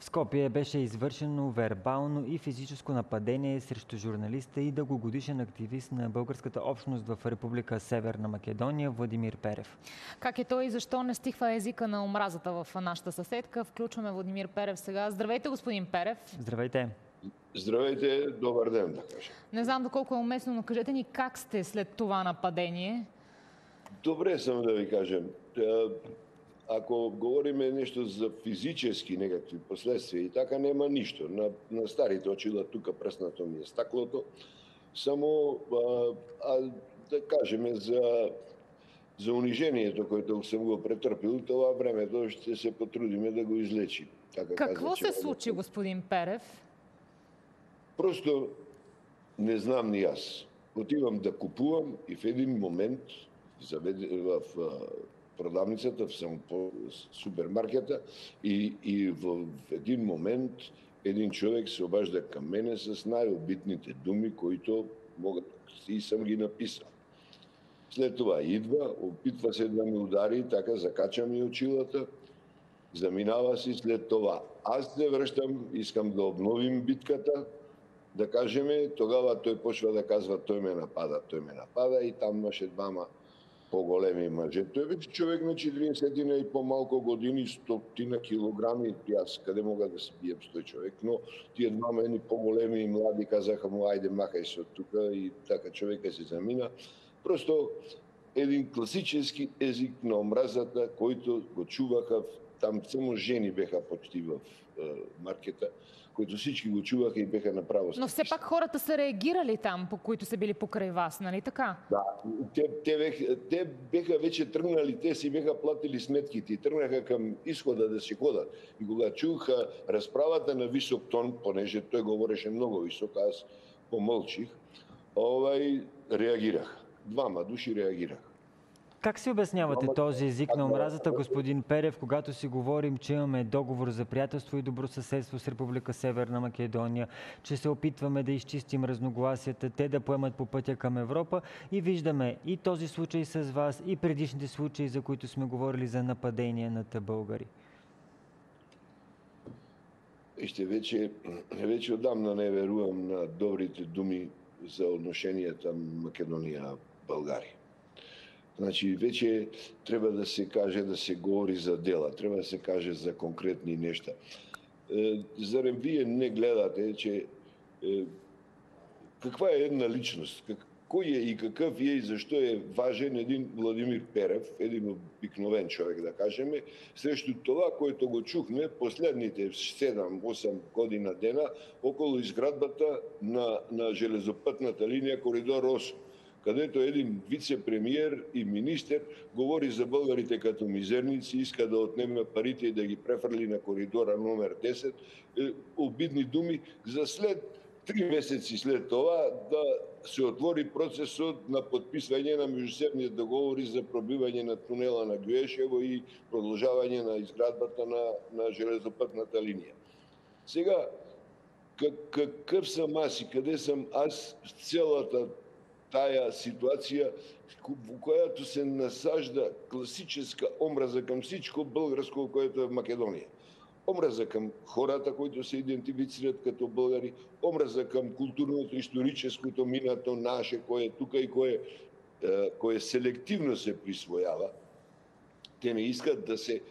В Скопие беше извършено вербално и физическо нападение срещу журналиста и дългогодишен активист на българската общност в Република Северна Македония Владимир Перев. Как е той и защо не стихва езика на омразата в нашата съседка? Включваме Владимир Перев сега. Здравейте, господин Перев. Здравейте. Здравейте, добър ден, да кажа. Не знам доколко е уместно, но кажете ни как сте след това нападение? Добре съм да ви кажем. Ако говорим нещо за физически някакви последствия и така, нема нищо. На старите очила тук пръснато ми е стаклото. Само да кажем за унижението, което съм го претърпил, това времето ще се потрудиме да го излечим. Какво се случи, господин Перев? Просто не знам ни аз. Отивам да купувам и в един момент в продавницата, в супермаркета и в един момент един човек се обажда към мене с най-обидните думи, които могат и съм ги написал. След това идва, опитва се да ми удари, така закача ми очилата, заминава си след това. Аз се връщам, искам да обновим битката, да кажем, тогава той почва да казва, той ме напада и там имаше двама по-големи мъже. Той вече човек на 40 и по-малко години, 100 килограми, и аз къде мога да се бием с той човек, но тия двама едни по-големи и млади казаха му, айде махай се от тук и така човека се замина. Просто един класически език на омразата, който го чуваха, там само жени беха почти в маркета, които всички го чуваха и беха направо. Но все пак хората са реагирали там, по които са били покрай вас, нали така? Да, те беха вече тръгнали, те си беха платили сметките и тръгнаха към изхода да си ходят. И когато чуха разправата на висок тон, понеже той говореше много високо, аз помълчих, реагираха. Двама души реагираха. Как си обяснявате този език на омразата, господин Перев, когато си говорим, че имаме договор за приятелство и добросъседство с Република Северна Македония, че се опитваме да изчистим разногласията, те да поемат по пътя към Европа и виждаме и този случай с вас, и предишните случаи, за които сме говорили за нападения над българи? Вижте, вече отдавна не верувам на добрите думи за отношенията Македония-България. Значи вече трябва да се каже, да се говори за дела, трябва да се каже за конкретни неща. Зарем вие не гледате, че каква е една личност, кой е и какъв е и защо е важен един Владимир Перев, един обикновен човек, да кажем, срещу това, което го чухме последните 7-8 година дена около изградбата на железопътната линия Коридор 8. Където един вице-премиер и министър говори за българите като мизерници, иска да отнеме парите и да ги префърли на коридора номер 10. Обидни думи за след 3 месеци след това да се отвори процесът на подписване на междусебни договори за пробиване на тунела на Гюешево и продължаване на изградбата на железопътната линия. Сега, какъв съм аз и къде съм аз в цялата тая ситуация, в която се насажда класическа омраза към всичко българско, което е в Македония. Омраза към хората, които се идентифицират като българи, омраза към културното, историческото минато наше, кое е тук и кое селективно се присвоява. Те не искат да се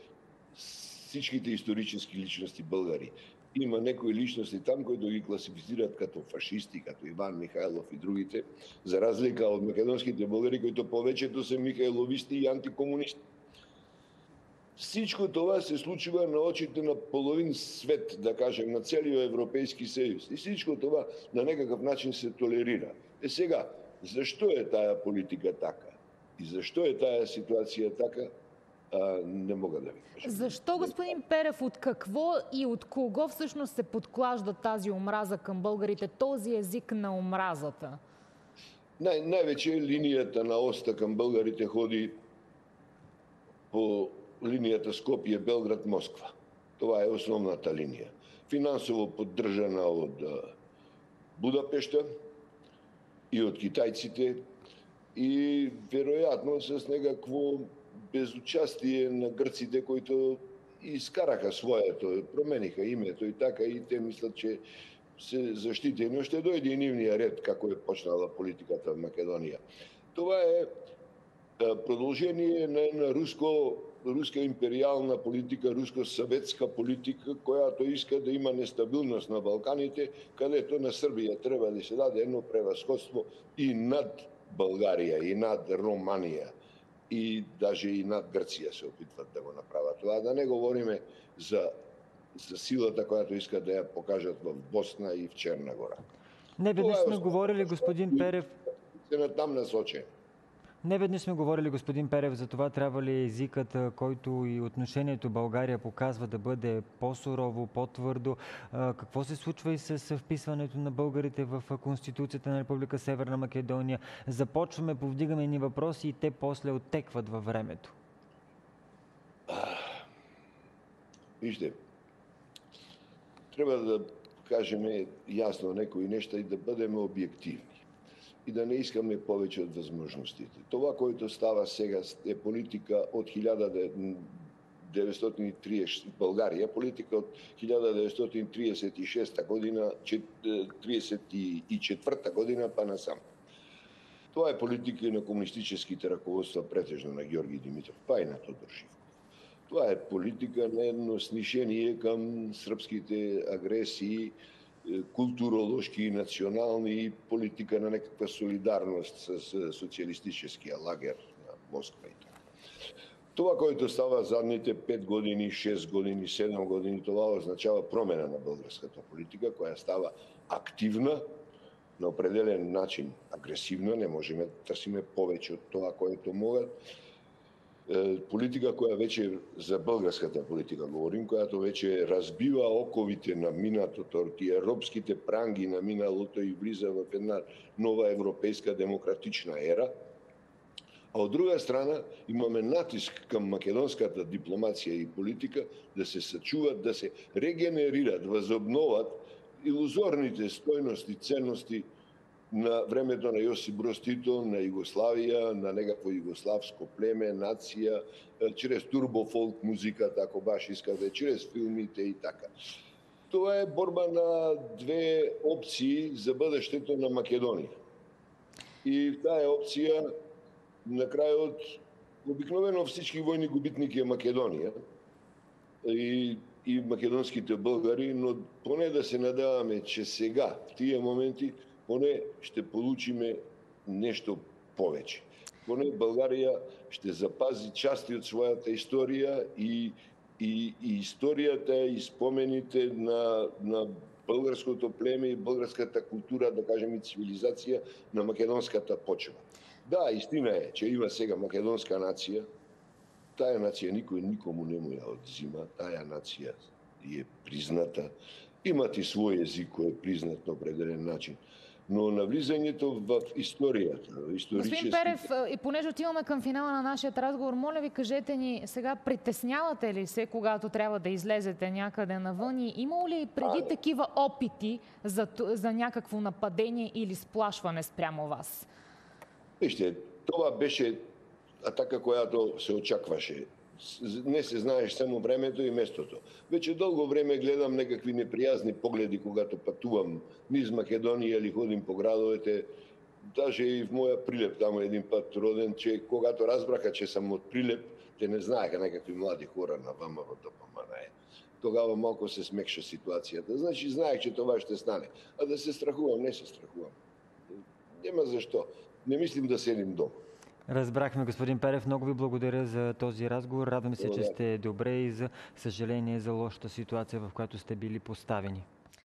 всичките исторически личности българи. Има някои личности там, които ги класифицират като фашисти, като Иван Михайлов и другите, за разлика от македонските българи, които повечето са михайловисти и антикомунисти. Всичко това се случва на очите на половин свет, да кажем, на целия Европейски съюз. И всичко това на някакъв начин се толерира. Сега, защо е тая политика така? И защо е тая ситуация така? Не мога да ви кажа. Защо, господин Перев, от какво и от кого всъщност се подклажда тази омраза към българите, този език на омразата? Най-вече линията на оста към българите ходи по линията Скопие-Белград-Москва. Това е основната линия. Финансово поддържана от Будапеща и от китайците и вероятно с някакво безучастие на гърците, които изкараха своето, промениха името и така, и те мислят, че се заштитени. Но ще дойде и нивния ред, како е почнала политиката в Македонија. Това е продолжение на една руска империална политика, руско-съветска политика, която иска да има нестабилност на Балканите, където на Сърбия трябва да се даде едно превъзходство и над България, и над Романия, и даже и над Гърция се опитват да го направят. Това да не говориме за силата, която искат да я покажат в Босна и в Черна гора. Неведнъж сме говорили, господин Перев. Там насочен. Неведнъж сме говорили, господин Перев, за това трябва ли езикът, който и отношението България показва, да бъде по-сурово, по-твърдо. Какво се случва и с вписването на българите в Конституцията на Република Северна Македония? Започваме, повдигаме ни въпроси и те после оттекват във времето. Вижте, трябва да кажем ясно някои неща и да бъдем обективни. И да не искаме повече от възможностите. Това, което става сега, е политика от 1930 България, политика от 1936 година, 1934 година па насам. Това е политика и на комунистическите ръководства, претежно на Георги Димитров, па и на Тодор Живков. Това е политика на едно снишение към сръбските агресии, културологски и национални, политика на някаква солидарност с социалистическия лагер на Москва и така. Това, което става задните 5 години, 6 години, 7 години, това означава промена на българската политика, която става активна, на определен начин агресивна, не можем да търсиме повече от това, което могат. Политика, която вече за българската политика говорим, която вече разбива оковите на миналото, тия робските пранги на миналото и влиза в една нова европейска демократична ера. А от друга страна имаме натиск към македонската дипломация и политика да се съчуват, да се регенерират, възобновят илузорните стойности, ценности на времето на Йосип Брос Тито, на Югославия, на някакво югославско племе, нация, чрез турбофолк музиката, ако баш искате, чрез филмите и така. Това е борба на две опции за бъдещето на Македония. И тая опция накрая от обикновено всички войни губитник е Македония и македонските българи, но поне да се надяваме, че сега, в тия моменти, поне ще получиме нещо повече. Поне България ще запази части от своята история и историята и спомените на българското племе и българската култура, да кажем и цивилизация на македонската почва. Да, истина е, че има сега македонска нация. Тая нация никой никому не му я отзима. Тая нация е призната. Имат и свой език, който е признат на определен начин. Но навлизането в историята, Господин Перев, и понеже отиваме към финала на нашия разговор, моля ви, кажете ни сега, притеснявате ли се, когато трябва да излезете някъде навън и имало ли преди такива опити за някакво нападение или сплашване спрямо вас? Вижте, това беше атака, която се очакваше. Не се знаеш само времето и местото. Вече дълго време гледам някакви неприязни погледи, когато пътувам низ Македония или ходим по градовете. Даже и в моя Прилеп, там един път роден, че когато разбраха, че съм от Прилеп, те не знаеха някакви млади хора на ВМРО-то поманае. Тогава малко се смекша ситуацията. Значи знаех, че това ще стане. А да се страхувам, не се страхувам. Няма защо. Не мислим да седим дома. Разбрахме, господин Перев. Много ви благодаря за този разговор. Радвам се, че сте добре и за съжаление за лошата ситуация, в която сте били поставени.